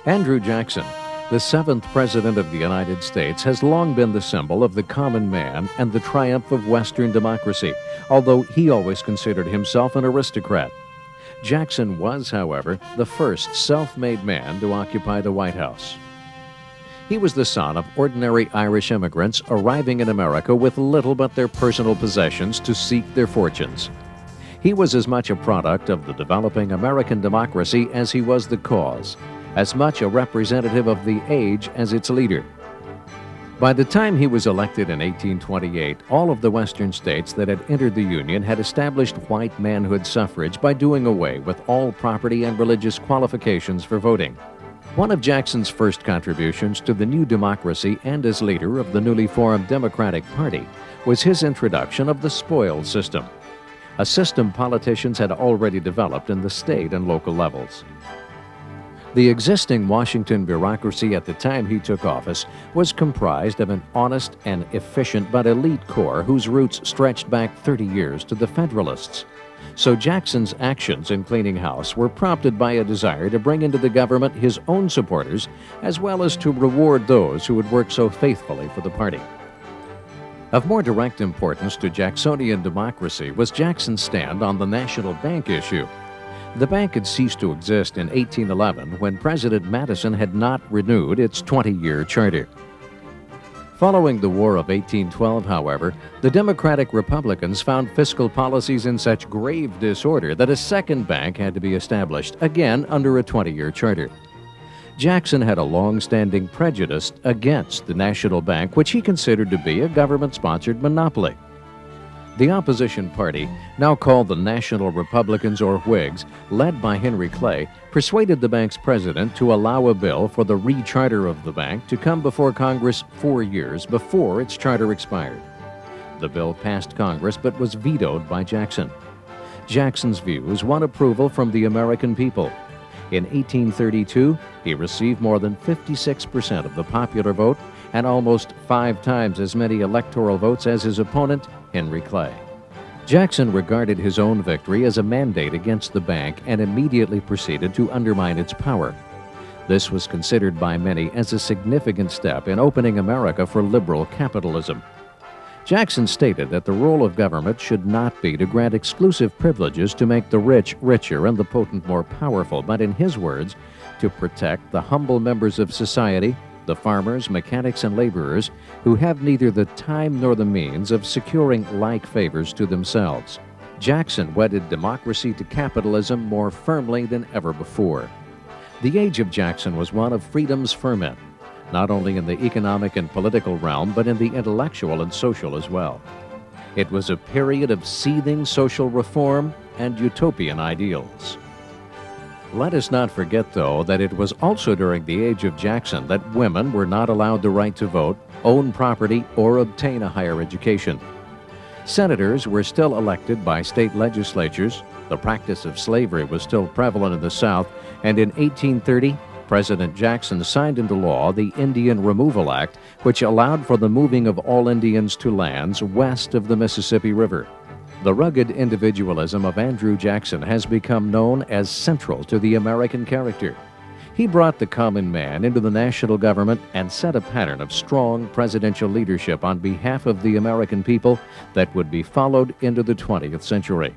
Andrew Jackson, the seventh President of the United States, has long been the symbol of the common man and the triumph of Western democracy, although he always considered himself an aristocrat. Jackson was, however, the first self-made man to occupy the White House. He was the son of ordinary Irish immigrants arriving in America with little but their personal possessions to seek their fortunes. He was as much a product of the developing American democracy as he was the cause, as much a representative of the age as its leader. By the time he was elected in 1828, all of the Western states that had entered the Union had established white manhood suffrage by doing away with all property and religious qualifications for voting. One of Jackson's first contributions to the new democracy and as leader of the newly formed Democratic Party was his introduction of the spoils system, a system politicians had already developed in the state and local levels. The existing Washington bureaucracy at the time he took office was comprised of an honest and efficient but elite corps whose roots stretched back 30 years to the Federalists. So Jackson's actions in cleaning house were prompted by a desire to bring into the government his own supporters, as well as to reward those who had worked so faithfully for the party. Of more direct importance to Jacksonian democracy was Jackson's stand on the national bank issue. The bank had ceased to exist in 1811 when President Madison had not renewed its 20-year charter. Following the War of 1812, however, the Democratic Republicans found fiscal policies in such grave disorder that a second bank had to be established, again under a 20-year charter. Jackson had a long-standing prejudice against the national bank, which he considered to be a government-sponsored monopoly. The opposition party, now called the National Republicans or Whigs, led by Henry Clay, persuaded the bank's president to allow a bill for the re-charter of the bank to come before Congress 4 years before its charter expired. The bill passed Congress but was vetoed by Jackson. Jackson's views won approval from the American people. In 1832, he received more than 56% of the popular vote and almost 5 times as many electoral votes as his opponent, Henry Clay. Jackson regarded his own victory as a mandate against the bank and immediately proceeded to undermine its power. This was considered by many as a significant step in opening America for liberal capitalism. Jackson stated that the role of government should not be to grant exclusive privileges to make the rich richer and the potent more powerful, but in his words, to protect the humble members of society, the farmers, mechanics, and laborers who have neither the time nor the means of securing like favors to themselves. Jackson wedded democracy to capitalism more firmly than ever before. The age of Jackson was one of freedom's ferment, not only in the economic and political realm, but in the intellectual and social as well. It was a period of seething social reform and utopian ideals. Let us not forget, though, that it was also during the age of Jackson that women were not allowed the right to vote, own property, or obtain a higher education. Senators were still elected by state legislatures, the practice of slavery was still prevalent in the South, and in 1830, President Jackson signed into law the Indian Removal Act, which allowed for the moving of all Indians to lands west of the Mississippi River. The rugged individualism of Andrew Jackson has become known as central to the American character. He brought the common man into the national government and set a pattern of strong presidential leadership on behalf of the American people that would be followed into the 20th century.